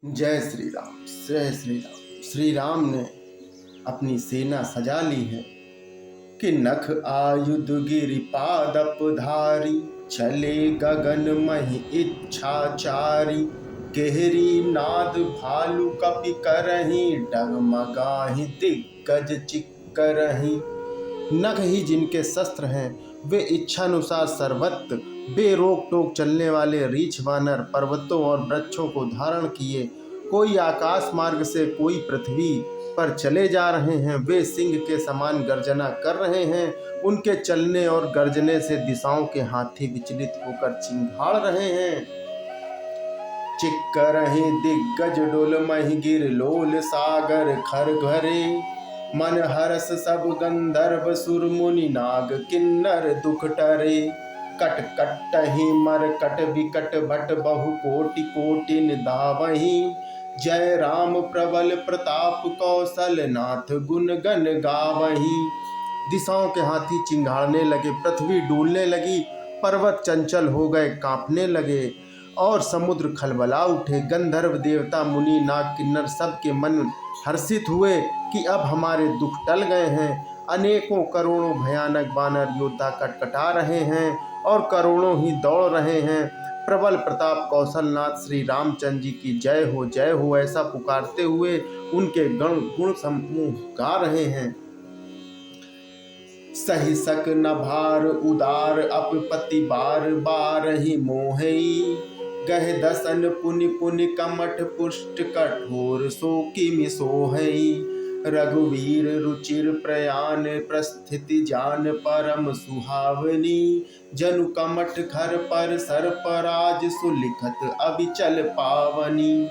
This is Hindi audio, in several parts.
जय श्री राम, जय श्री राम। श्री राम ने अपनी सेना सजा ली है कि नख आयुध गिरिपादप धारी, चले गगन महि इच्छाचारी। गहरी नाद भालू कपि करहीं, डगमगाहि दिग्गज चिक्करहीं। नख ही जिनके शस्त्र हैं, वे इच्छानुसार सर्वत्र बेरोक टोक चलने वाले रीछ वानर पर्वतों और वृक्षों को धारण किए, कोई आकाश मार्ग से कोई पृथ्वी पर चले जा रहे हैं। वे सिंह के समान गर्जना कर रहे हैं। उनके चलने और गर्जने से दिशाओं के हाथी विचलित होकर चिंघाड़ रहे हैं। चिक्करहीं दिग्गज डोलमहि गिर लोल सागर खर घरे। मन हरस सब गंधर्व सुर मुनि नाग किन्नर दुख टरे। कट कटहि मरकट विकट भट बहु कोटि कोटिन धावहीं। जय राम प्रबल प्रताप कौशल नाथ गुण गण गावहीं। दिशाओं के हाथी चिंघाड़ने लगे, पृथ्वी डूलने लगी, पर्वत चंचल हो गए, कांपने लगे और समुद्र खलबला उठे। गंधर्व देवता मुनि नाग किन्नर सबके मन हर्षित हुए कि अब हमारे दुख टल गए हैं। अनेकों करोड़ों भयानक वानर योद्धा कटकटा रहे हैं और करोड़ों ही दौड़ रहे हैं। प्रबल प्रताप कौशलनाथ श्री रामचंद्र जी की जय हो, ऐसा पुकारते हुए उनके गुण समूह गा रहे हैं। सही सक न भार उदार अपपति बार बार ही मोहई। गह दसन पुनि पुनि कमठ पुष्ट कठोर सो किमि सोहई। रघुवीर रुचिर प्रयाण प्रस्थिति जान परम सुहावनी। जनु कमठ घर पर सर्पराज सुलिखत अबिचल पावनी।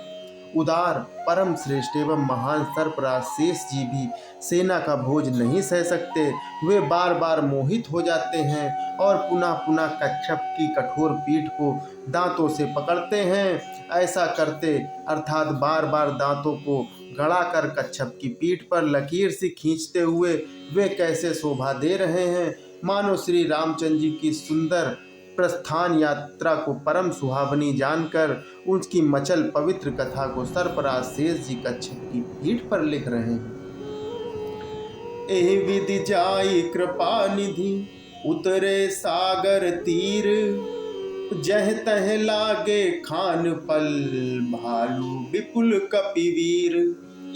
उदार परम श्रेष्ठ एवं महान सर्पराज शेष जी भी सेना का बोझ नहीं सह सकते। वे बार बार मोहित हो जाते हैं और पुनः पुनः कच्छप की कठोर पीठ को दांतों से पकड़ते हैं। ऐसा करते अर्थात बार बार दांतों को गड़ाकर कच्छप की पीठ पर लकीर से खींचते हुए वे कैसे शोभा दे रहे हैं, मानो श्री रामचंद्र जी की सुंदर प्रस्थान यात्रा को परम सुहावनी जानकर उसकी मचल पवित्र कथा को सर्पराज शेष जी कच्छप की पीठ पर लिख रहे हैं। एहि विधि जाई कृपा निधि उतरे सागर तीर। जह तह लागे खान पल भालू विपुल कपिवीर।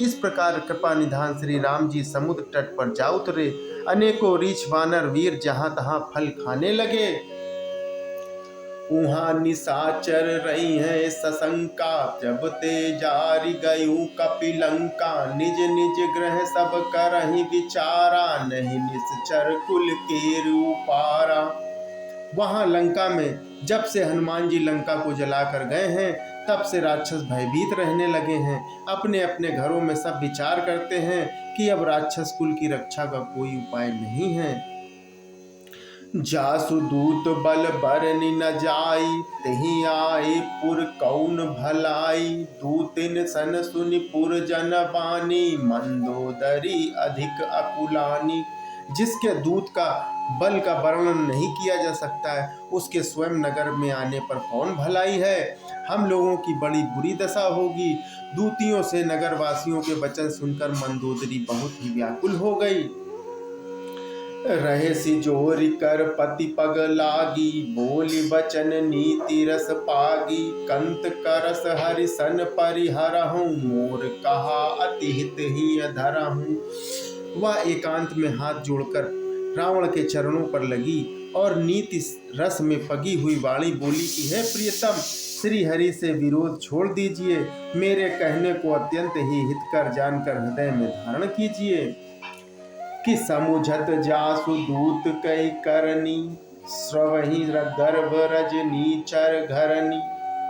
इस प्रकार कृपा निधान श्री राम जी समुद्र तट पर जा उतरे। अनेकों रीछ वानर वीर जहां तहां फल खाने लगे। उहाँ निशाचर रही है सशंका, जब ते जारी गयूं कपिलंका। निज निज ग्रह सब करहि विचारा, नहीं निश्चर कुल के रूपारा। वहाँ लंका में जब से हनुमान जी लंका को जलाकर गए हैं, तब से राक्षस भयभीत रहने लगे हैं। अपने अपने घरों में सब विचार करते हैं कि अब राक्षस कुल की रक्षा का कोई उपाय नहीं है। जासु दूत बल बरनि न जाई, तहि आए पुर कौन भलाई। दूतिन सन सुनि पुर जन बानी, मंदोदरी अधिक अकुलानी। जिसके दूत का बल का वर्णन नहीं किया जा सकता है, उसके स्वयं नगर में आने पर कौन भलाई है। हम लोगों की बड़ी बुरी दशा होगी। दूतियों से नगरवासियों के वचन सुनकर मंदोदरी बहुत ही व्याकुल हो गई। रहे सी जोरी कर पति पग लागी, बोली बचन नीति रस पागी। कंत करस हरि सन परिहरहूँ, मोर कहा अति हित ही धरहूँ। वह एकांत में हाथ जोड़कर रावण के चरणों पर लगी और नीति रस में पगी हुई वाणी बोली कि हे प्रियतम, श्री हरि से विरोध छोड़ दीजिए। मेरे कहने को अत्यंत ही हितकर जानकर हृदय में धारण कीजिए। कि समुझत जासु दूत कई करनी, स्रवहि गर्भ रजनी चर घरनी।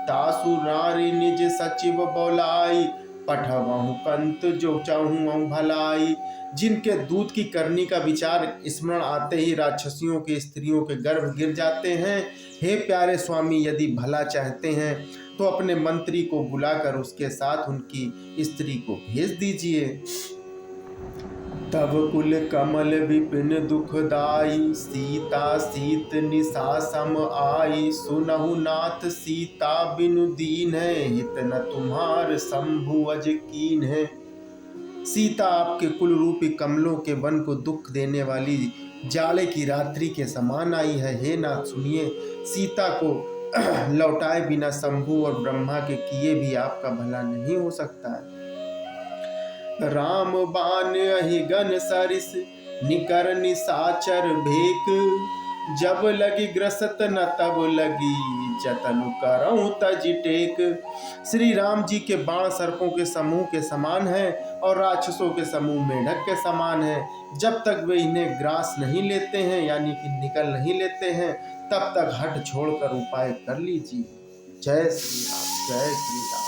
तासु नारी निज सचिव बोलाई, पठवहु कंत जो चाहूँ भलाई। जिनके दूत की करनी का विचार स्मरण आते ही राक्षसियों के स्त्रियों के गर्भ गिर जाते हैं। हे प्यारे स्वामी, यदि भला चाहते हैं तो अपने मंत्री को बुलाकर उसके साथ उनकी स्त्री को भेज दीजिए। तब कुल कमल विपिन दुखदाई, सीता सीत निशा सम आई। सुनहु नाथ सीता बिनु दीन है, हित न तुम्हार शंभु अज कीन है। सीता आपके कुल रूपी कमलों के वन को दुख देने वाली जाड़े की रात्रि के समान आई है। हे नाथ सुनिए, सीता को लौटाए बिना शंभु और ब्रह्मा के किए भी आपका भला नहीं हो सकता है। राम बान अहिगन सरिस, निकर निशाचर भेक। जब लगी ग्रसत न तब लगी, जतनु करऊं तज टेक। श्री राम जी के बाण सर्पों के समूह के समान है और राक्षसों के समूह मेढक के समान है। जब तक वे इन्हें ग्रास नहीं लेते हैं, यानी कि निकल नहीं लेते हैं, तब तक हट छोड़कर उपाय कर लीजिए। जय श्री राम, जय श्री राम।